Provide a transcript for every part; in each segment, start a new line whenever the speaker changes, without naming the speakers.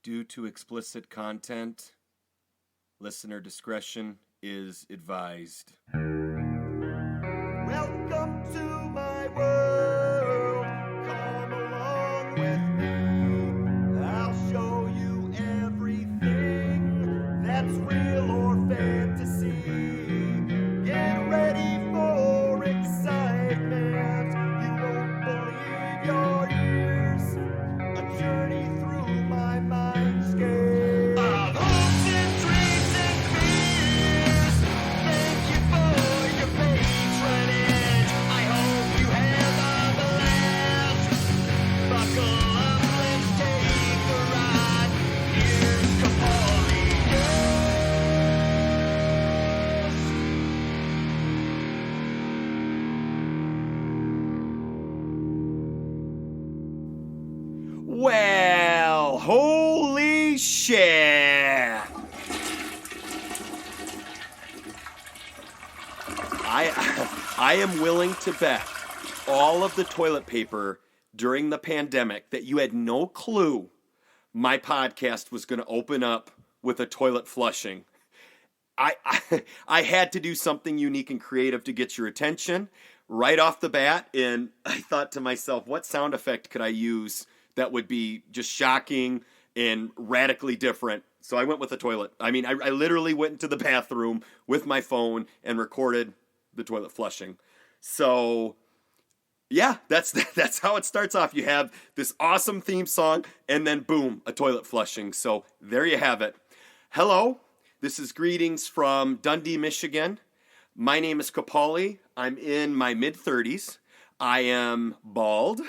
Due to explicit content, listener discretion is advised.
Welcome to my world. Come along with me. I'll show you everything that's real or fantasy. Get ready for excitement. You won't believe your ears. A journey through my mindscape of hopes and dreams and fears. Thank you for your patronage. I hope you have a blast. Buckle up, let's take a ride. Here's Cappaulli.
Well, holy shit! I am willing to bet all of the toilet paper during the pandemic that you had no clue my podcast was going to open up with a toilet flushing. I had to do something unique and creative to get your attention right off the bat, and I thought to myself, what sound effect could I use that would be just shocking and radically different? So I went with the toilet. I mean, I literally went into the bathroom with my phone and recorded the toilet flushing. So yeah, that's how it starts off. You have this awesome theme song, and then boom, a toilet flushing. So there you have it. Hello, this is greetings from Dundee, Michigan. My name is Cappaulli. I'm in my mid-30s. I am bald.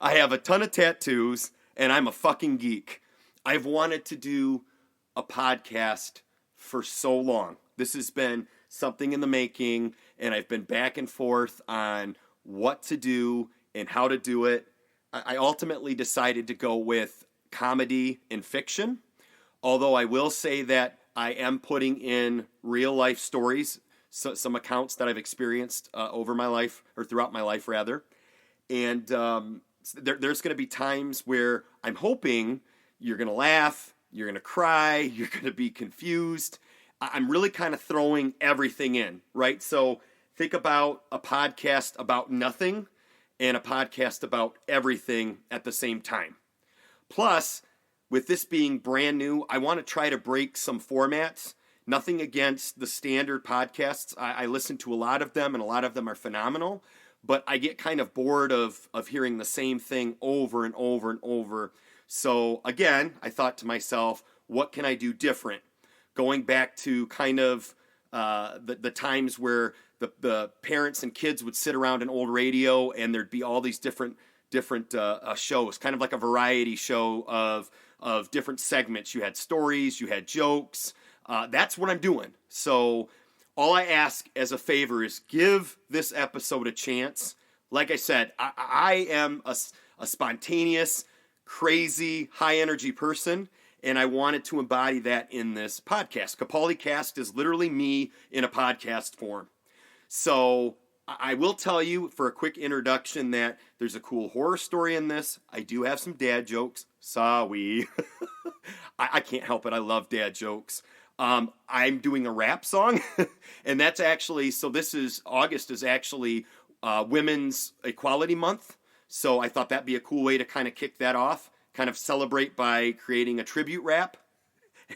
I have a ton of tattoos, and I'm a fucking geek. I've wanted to do a podcast for so long. This has been something in the making, and I've been back and forth on what to do and how to do it. I ultimately decided to go with comedy and fiction, although I will say that I am putting in real life stories, so some accounts that I've experienced over my life, or throughout my life rather. And there's going to be times where I'm hoping you're going to laugh, you're going to cry, you're going to be confused. I'm really kind of throwing everything in, right? So think about a podcast about nothing and a podcast about everything at the same time. Plus, with this being brand new, I want to try to break some formats. Nothing against the standard podcasts. I listen to a lot of them, and a lot of them are phenomenal. But I get kind of bored of hearing the same thing over and over and over. So again, I thought to myself, what can I do different? Going back to kind of the times where the parents and kids would sit around an old radio, and there'd be all these different shows, kind of like a variety show of different segments. You had stories, you had jokes. That's what I'm doing. So all I ask as a favor is give this episode a chance. Like I said, I am a spontaneous, crazy, high-energy person, and I wanted to embody that in this podcast. Cappaulli Cast is literally me in a podcast form. So I will tell you for a quick introduction that there's a cool horror story in this. I do have some dad jokes. Sorry. I can't help it. I love dad jokes. I'm doing a rap song, and that's actually, so this is, August is actually Women's Equality Month, so I thought that'd be a cool way to kind of kick that off, kind of celebrate by creating a tribute rap,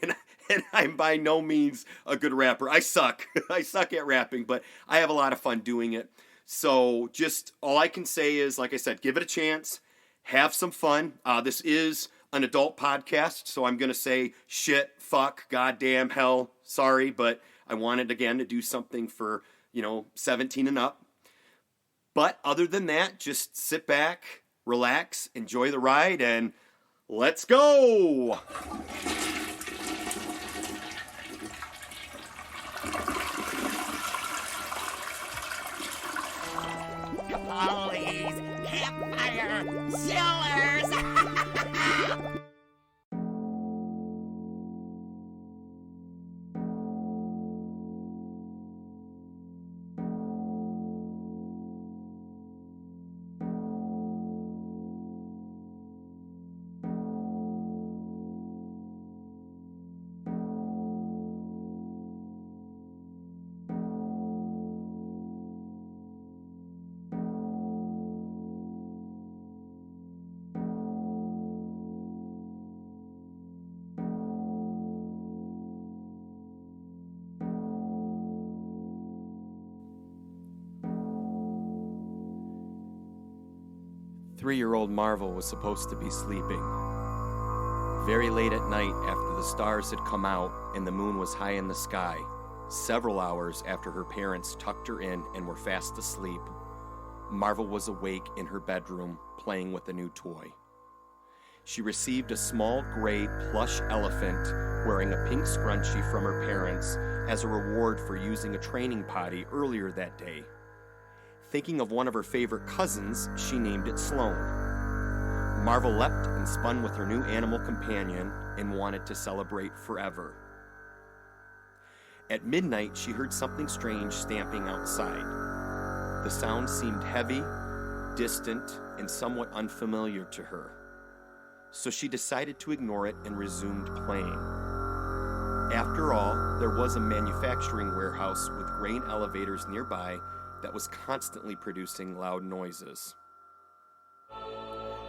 and I'm by no means a good rapper. I suck. I suck at rapping, but I have a lot of fun doing it. So just all I can say is, like I said, give it a chance, have some fun. This is an adult podcast, so I'm going to say shit, fuck, goddamn, hell, sorry, but I wanted, again, to do something for, 17 and up. But other than that, just sit back, relax, enjoy the ride, and let's go!
Cappaulli's Campfire Cellars!
3-year-old Marvel was supposed to be sleeping. Very late at night, after the stars had come out and the moon was high in the sky, several hours after her parents tucked her in and were fast asleep, Marvel was awake in her bedroom playing with a new toy. She received a small gray plush elephant wearing a pink scrunchie from her parents as a reward for using a training potty earlier that day. Thinking of one of her favorite cousins, she named it Sloan. Marvel leapt and spun with her new animal companion and wanted to celebrate forever. At midnight, she heard something strange stamping outside. The sound seemed heavy, distant, and somewhat unfamiliar to her. So she decided to ignore it and resumed playing. After all, there was a manufacturing warehouse with grain elevators nearby that was constantly producing loud noises.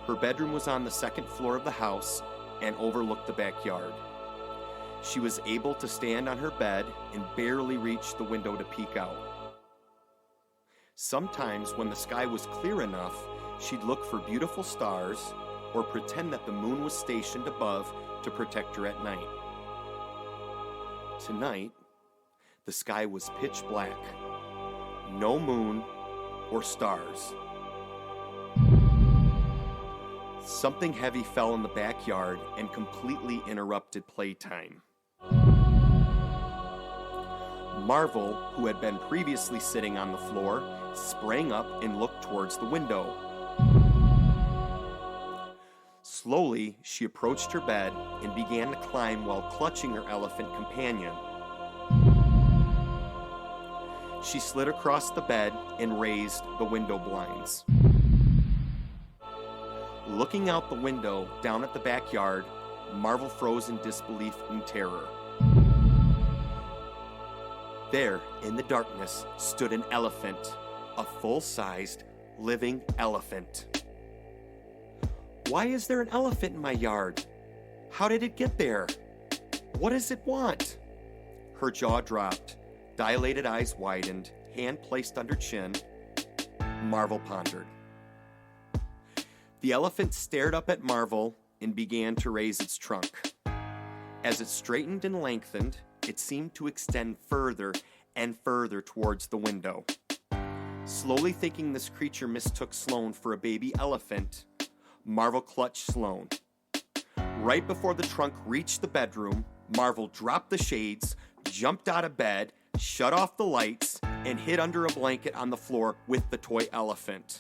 Her bedroom was on the second floor of the house and overlooked the backyard. She was able to stand on her bed and barely reach the window to peek out. Sometimes when the sky was clear enough, she'd look for beautiful stars or pretend that the moon was stationed above to protect her at night. Tonight, the sky was pitch black. No moon or stars. Something heavy fell in the backyard and completely interrupted playtime. Marvel, who had been previously sitting on the floor, sprang up and looked towards the window. Slowly, she approached her bed and began to climb while clutching her elephant companion. She slid across the bed and raised the window blinds. Looking out the window down at the backyard, Marvel froze in disbelief and terror. There, in the darkness, stood an elephant, a full-sized, living elephant. Why is there an elephant in my yard? How did it get there? What does it want? Her jaw dropped, dilated eyes widened, hand placed under chin. Marvel pondered. The elephant stared up at Marvel and began to raise its trunk. As it straightened and lengthened, it seemed to extend further and further towards the window. Slowly thinking this creature mistook Sloan for a baby elephant, Marvel clutched Sloan. Right before the trunk reached the bedroom, Marvel dropped the shades, jumped out of bed, shut off the lights, and hid under a blanket on the floor with the toy elephant.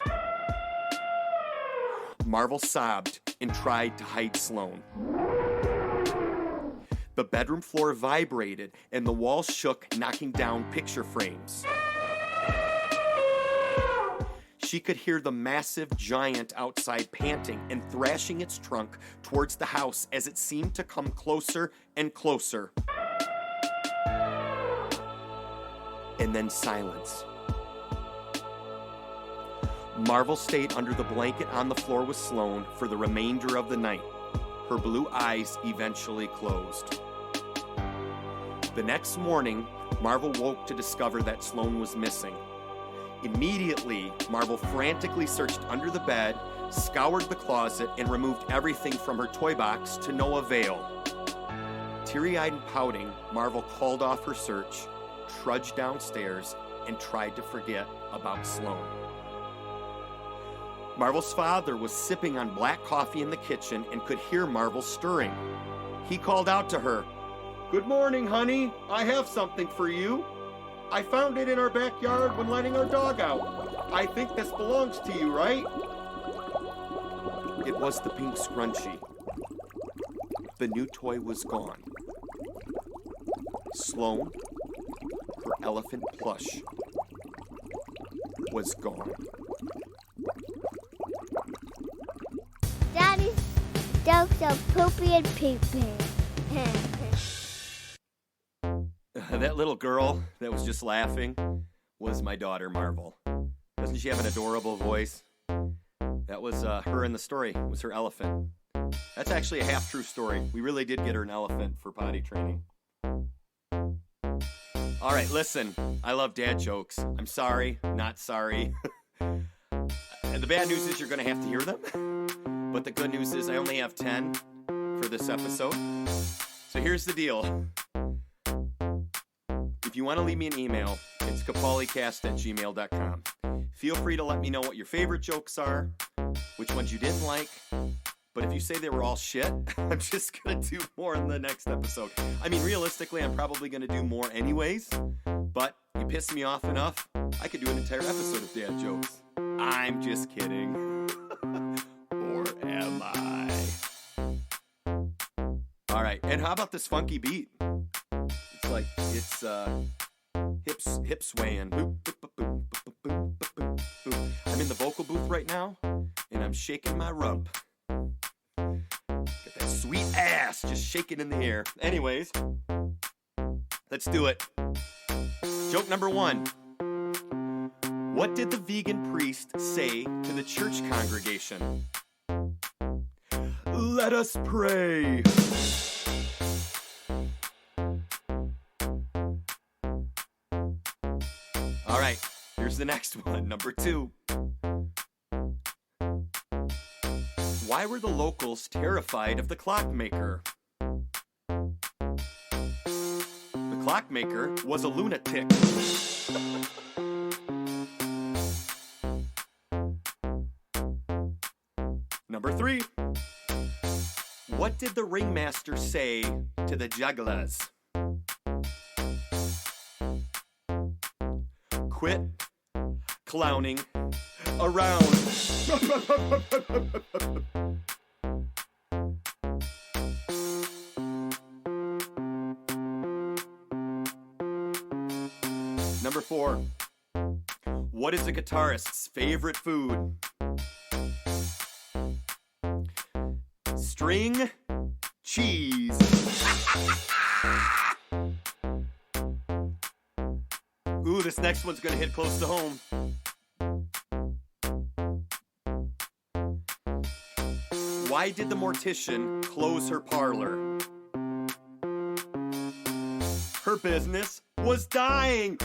Marvel sobbed and tried to hide Sloan. The bedroom floor vibrated and the walls shook, knocking down picture frames. She could hear the massive giant outside panting and thrashing its trunk towards the house as it seemed to come closer and closer. And then silence. Marvel stayed under the blanket on the floor with Sloan for the remainder of the night. Her blue eyes eventually closed. The next morning, Marvel woke to discover that Sloan was missing. Immediately, Marvel frantically searched under the bed, scoured the closet, and removed everything from her toy box to no avail. Teary-eyed and pouting, Marvel called off her search, trudged downstairs, and tried to forget about Sloan. Marvel's father was sipping on black coffee in the kitchen and could hear Marvel stirring. He called out to her, "Good morning, honey. I have something for you. I found it in our backyard when letting our dog out. I think this belongs to you, right?" It was the pink scrunchie. The new toy was gone. Sloan, her elephant plush, was gone.
Daddy's jokes are poopy and pee-pee.
That little girl that was just laughing was my daughter, Marvel. Doesn't she have an adorable voice? That was her in the story. It was her elephant. That's actually a half-true story. We really did get her an elephant for potty training. All right, listen. I love dad jokes. I'm sorry, not sorry. And the bad news is you're going to have to hear them. But the good news is I only have 10 for this episode. So here's the deal. If you want to leave me an email, it's cappaulicast@gmail.com. Feel free to let me know what your favorite jokes are, which ones you didn't like. But if you say they were all shit, I'm just going to do more in the next episode. I mean, realistically, I'm probably going to do more anyways. But you piss me off enough, I could do an entire episode of dad jokes. I'm just kidding. Or am I? All right, and how about this funky beat? It's like, it's hip swaying. I'm in the vocal booth right now, and I'm shaking my rump. Got that sweet ass just shaking in the air. Anyways, let's do it. Joke number 1. What did the vegan priest say to the church congregation? Let us pray. All right, here's the next one, number 2. Why were the locals terrified of the clockmaker? The clockmaker was a lunatic. Number 3. What did the ringmaster say to the jugglers? Quit clowning around. Number 4. What is a guitarist's favorite food? String cheese. Ooh, this next one's gonna hit close to home. Why did the mortician close her parlor? Her business was dying.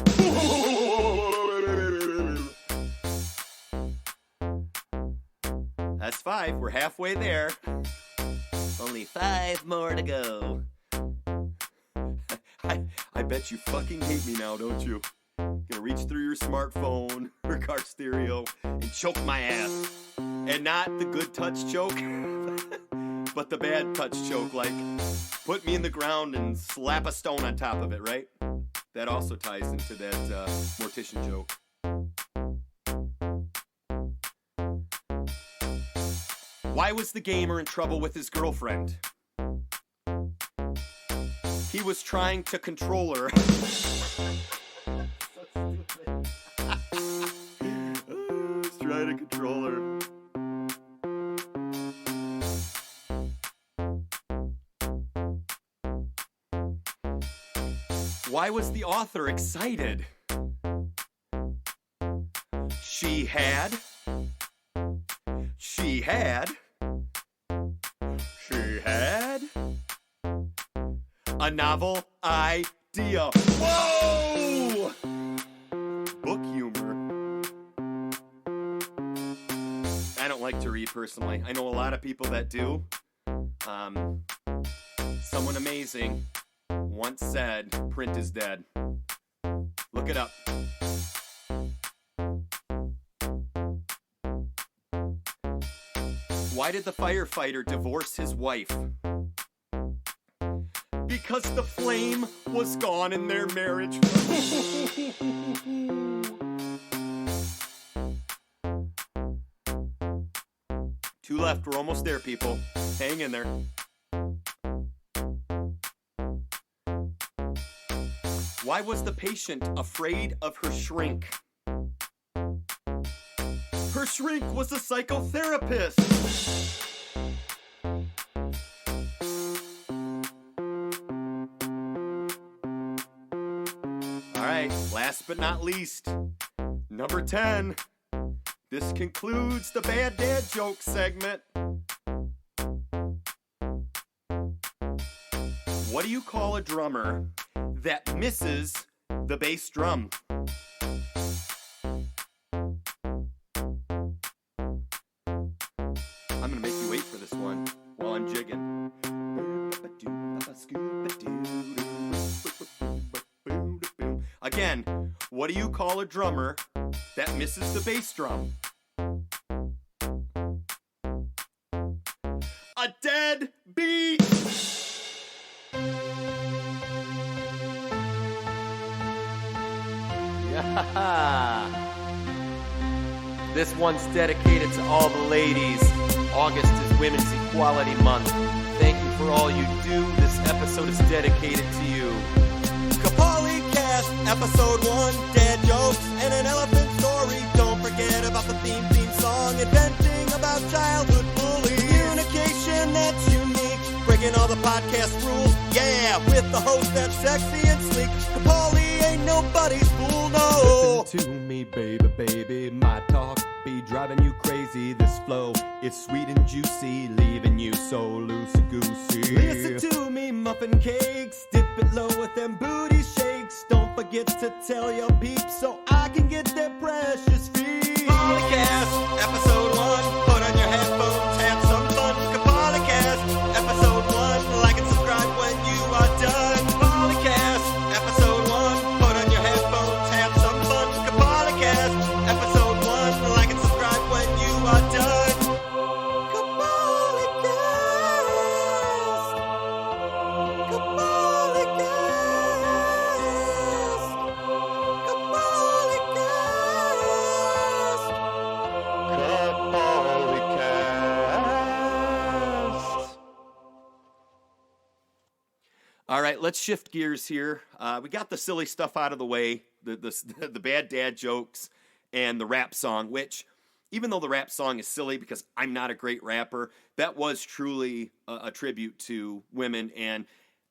That's 5. We're halfway there. Only 5 more to go. I bet you fucking hate me now, don't you? Gonna reach through your smartphone or car stereo and choke my ass. And not the good touch choke, but the bad touch choke, like put me in the ground and slap a stone on top of it, right? That also ties into that mortician joke. Why was the gamer in trouble with his girlfriend? He was trying to control her. He's trying to control her. Why was the author excited? She had a novel idea. Whoa! Book humor. I don't like to read personally. I know a lot of people that do. Someone amazing once said, print is dead. Look it up. Why did the firefighter divorce his wife? Because the flame was gone in their marriage. 2 left. We're almost there, people. Hang in there. Why was the patient afraid of her shrink? Her shrink was a psychotherapist. All right, last but not least, number 10. This concludes the Bad Dad Joke segment. What do you call a drummer that misses the bass drum? again, what do you call a drummer that misses the bass drum? A dead beat! Yeah. This one's dedicated to all the ladies. August is Women's Equality Month. Thank you for all you do. This episode is dedicated to you.
Cappaulli Cast, episode 1, dad jokes and an elephant story. Don't forget about the theme song, inventing about childhood bullies. Communication that's unique, breaking all the podcast rules. Yeah, with the host that's sexy and sleek. Cappaulli ain't nobody's fool, no.
Listen to me, baby, baby, my talk be driving you crazy. This flow is sweet and juicy, leaving you so loosey-goosey.
Listen to me, muffin cakes, dip it low with them booty shakes. Don't forget to tell your peeps so I can get their precious feet. Capaulicast, episode 1, put on your headphones, have some fun. Capaulicast, episode 1, like and subscribe when you are done. Capaulicast, episode 1, put on your headphones, have some fun. Capaulicast, episode 1, like and subscribe when you are done. Capaulicast, Capaulicast,
All right, let's shift gears here. We got the silly stuff out of the way, the bad dad jokes and the rap song, which, even though the rap song is silly because I'm not a great rapper, that was truly a tribute to women. And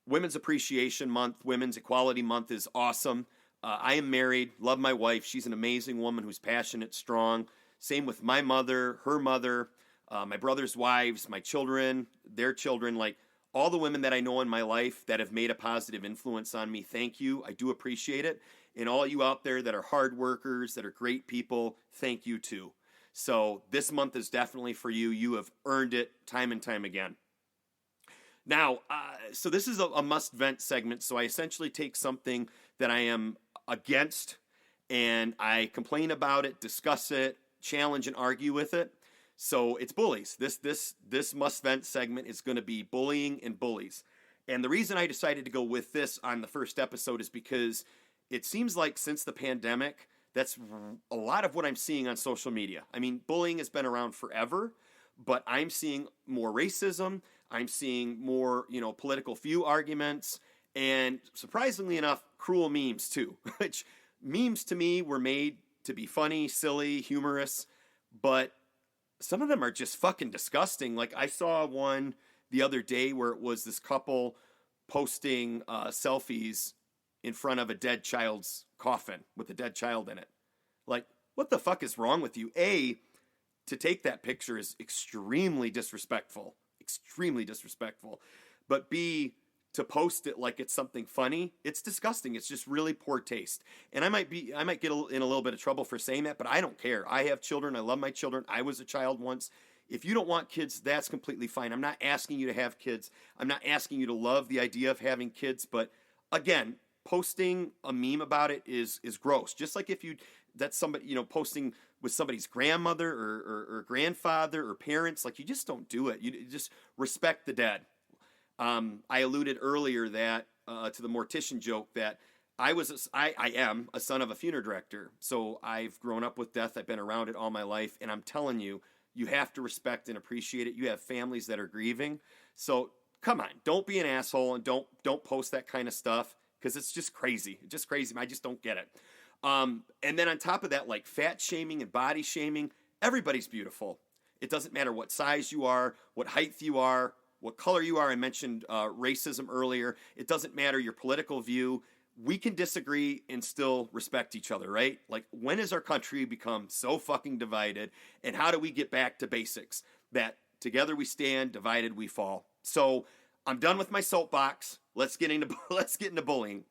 Women's Appreciation Month, Women's Equality Month is awesome. I am married, love my wife. She's an amazing woman who's passionate, strong. Same with my mother, her mother, my brother's wives, my children, their children, like all the women that I know in my life that have made a positive influence on me. Thank you. I do appreciate it. And all you out there that are hard workers, that are great people, thank you too. So this month is definitely for you. You have earned it time and time again. Now, so this is a must-vent segment. So I essentially take something that I am against and I complain about it, discuss it, challenge and argue with it. So it's bullies. This must-vent segment is going to be bullying and bullies. And the reason I decided to go with this on the first episode is because it seems like since the pandemic, that's a lot of what I'm seeing on social media. I mean, bullying has been around forever, but I'm seeing more racism. I'm seeing more, political view arguments, and surprisingly enough, cruel memes too. Which memes to me were made to be funny, silly, humorous, but some of them are just fucking disgusting. Like I saw one the other day where it was this couple posting selfies in front of a dead child's coffin with a dead child in it. Like, what the fuck is wrong with you? A, to take that picture is extremely disrespectful. But B, to post it like it's something funny, it's disgusting. It's just really poor taste. And I might get in a little bit of trouble for saying that, but I don't care. I have children. I love my children. I was a child once. If you don't want kids, that's completely fine. I'm not asking you to have kids. I'm not asking you to love the idea of having kids. But again, posting a meme about it is gross. Just like if that's somebody, posting with somebody's grandmother or grandfather or parents, like you just don't do it. You just respect the dead. I alluded earlier that to the mortician joke that I am a son of a funeral director. So I've grown up with death. I've been around it all my life. And I'm telling you, you have to respect and appreciate it. You have families that are grieving. So come on, don't be an asshole and don't post that kind of stuff because it's just crazy. It's just crazy. I just don't get it. And then on top of that, like fat shaming and body shaming, everybody's beautiful. It doesn't matter what size you are, what height you are, what color you are. I mentioned racism earlier. It doesn't matter your political view. We can disagree and still respect each other, right? Like, when has our country become so fucking divided? And how do we get back to basics? That together we stand, divided we fall. So I'm done with my soapbox. Let's get into bullying.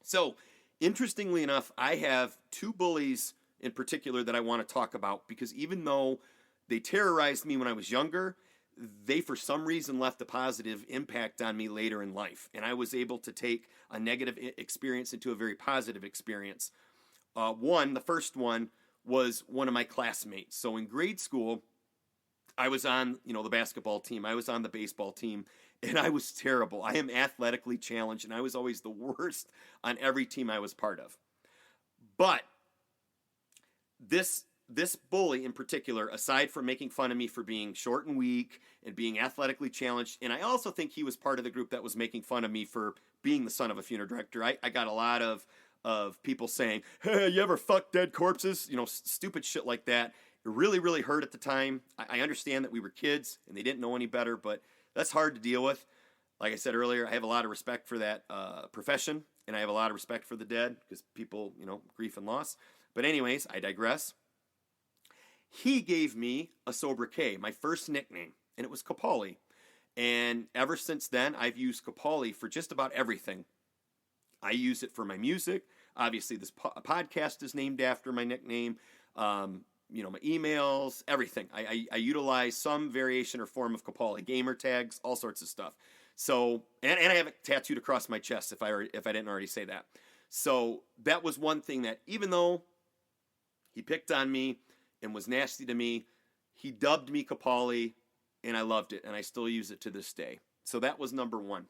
So, interestingly enough, I have two bullies in particular that I want to talk about because even though they terrorized me when I was younger, they for some reason left a positive impact on me later in life. And I was able to take a negative experience into a very positive experience. The first one was one of my classmates. So in grade school, I was on, the basketball team. I was on the baseball team, and I was terrible. I am athletically challenged, and I was always the worst on every team I was part of. But this bully in particular, aside from making fun of me for being short and weak and being athletically challenged, and I also think he was part of the group that was making fun of me for being the son of a funeral director. I got a lot of people saying, "Hey, you ever fuck dead corpses?" Stupid shit like that. It really, really hurt at the time. I understand that we were kids and they didn't know any better, but that's hard to deal with. Like I said earlier, I have a lot of respect for that profession, and I have a lot of respect for the dead because people, grief and loss. But anyways, I digress. He gave me a sobriquet, my first nickname, and it was Cappaulli. And ever since then, I've used Cappaulli for just about everything. I use it for my music. Obviously, this podcast is named after my nickname. My emails, everything. I utilize some variation or form of Cappaulli, gamer tags, all sorts of stuff. So, and I have it tattooed across my chest if I didn't already say that. So that was one thing that, even though he picked on me and was nasty to me, he dubbed me Cappaulli, and I loved it, and I still use it to this day. So that was number one.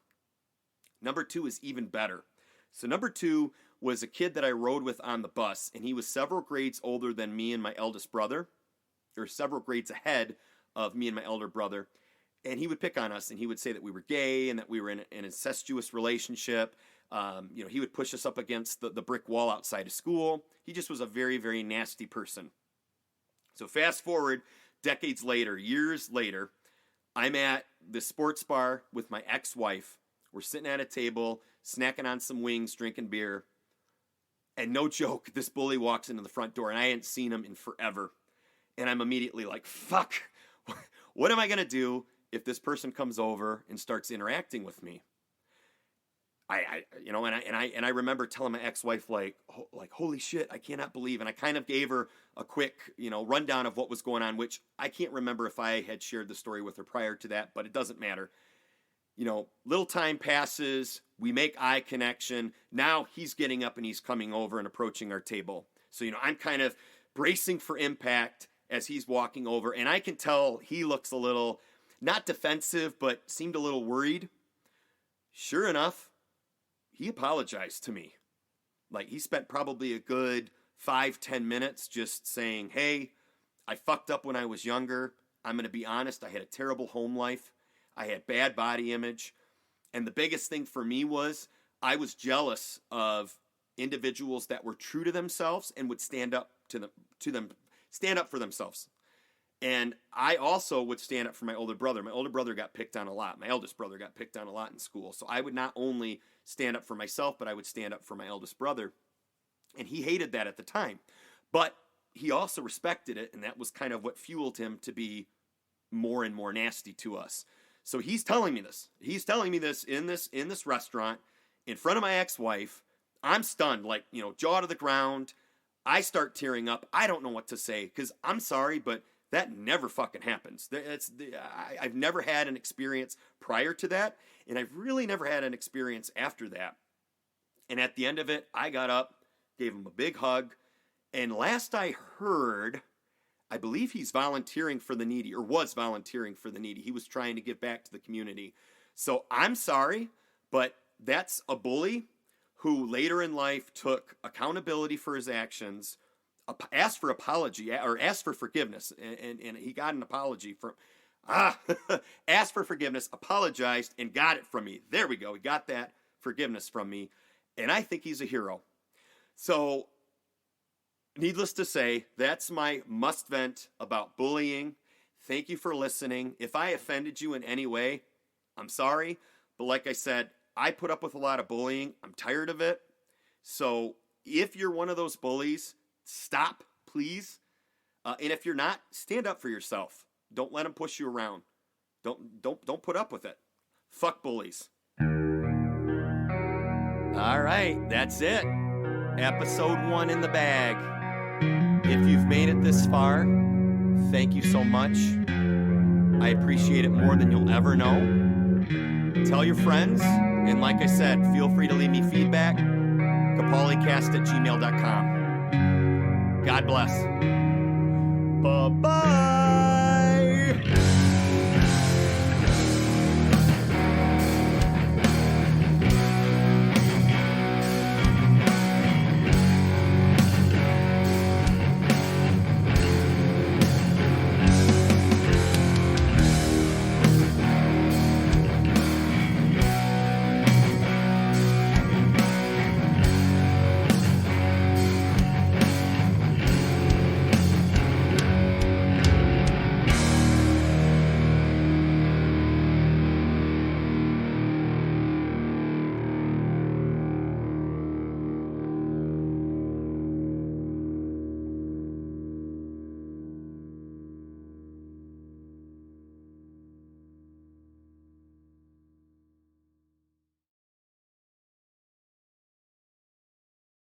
Number two is even better. So number two was a kid that I rode with on the bus, and he was several grades older than me and my eldest brother, or several grades ahead of me and my elder brother. And he would pick on us, and he would say that we were gay and that we were in an incestuous relationship. He would push us up against the brick wall outside of school. He just was a very, very nasty person. So fast forward decades later, years later, I'm at the sports bar with my ex-wife. We're sitting at a table, snacking on some wings, drinking beer. And no joke, this bully walks into the front door, and I hadn't seen him in forever. And I'm immediately like, fuck, what am I going to do if this person comes over and starts interacting with me? I remember telling my ex-wife, like, holy shit, I cannot believe. And I kind of gave her a quick, rundown of what was going on, which I can't remember if I had shared the story with her prior to that, but it doesn't matter. Little time passes, we make eye connection. Now he's getting up and he's coming over and approaching our table. So, I'm kind of bracing for impact as he's walking over, and I can tell he looks a little, not defensive, but seemed a little worried. Sure enough, he apologized to me. Like, he spent probably a good 5-10 minutes just saying, hey, I fucked up when I was younger. I'm going to be honest, I had a terrible home life. I had bad body image. And the biggest thing for me was I was jealous of individuals that were true to themselves and would stand up stand up for themselves. And I also would stand up for my older brother. My older brother got picked on a lot. My eldest brother got picked on a lot in school. So I would not only stand up for myself, but I would stand up for my eldest brother. And he hated that at the time. But he also respected it, and that was kind of what fueled him to be more and more nasty to us. So he's telling me this. He's telling me this in this restaurant in front of my ex-wife. I'm stunned, like, jaw to the ground. I start tearing up. I don't know what to say because I'm sorry, but that never fucking happens. I've never had an experience prior to that, and I've really never had an experience after that. And at the end of it, I got up, gave him a big hug, and last I heard, I believe he's volunteering for the needy, or was volunteering for the needy. He was trying to give back to the community. So I'm sorry, but that's a bully who later in life took accountability for his actions, asked for apology, or asked for forgiveness, and he got an apology from, asked for forgiveness, apologized, and got it from me. There we go. He got that forgiveness from me, and I think he's a hero. So, needless to say, that's my must vent about bullying. Thank you for listening. If I offended you in any way, I'm sorry, but like I said, I put up with a lot of bullying. I'm tired of it. So, if you're one of those bullies, stop, please. And if you're not, stand up for yourself. Don't let them push you around. Don't put up with it. Fuck bullies. All right, that's it. Episode 1 in the bag. If you've made it this far, thank you so much. I appreciate it more than you'll ever know. Tell your friends, and like I said, feel free to leave me feedback. CappaulliCast@gmail.com. God bless.
Bye-bye.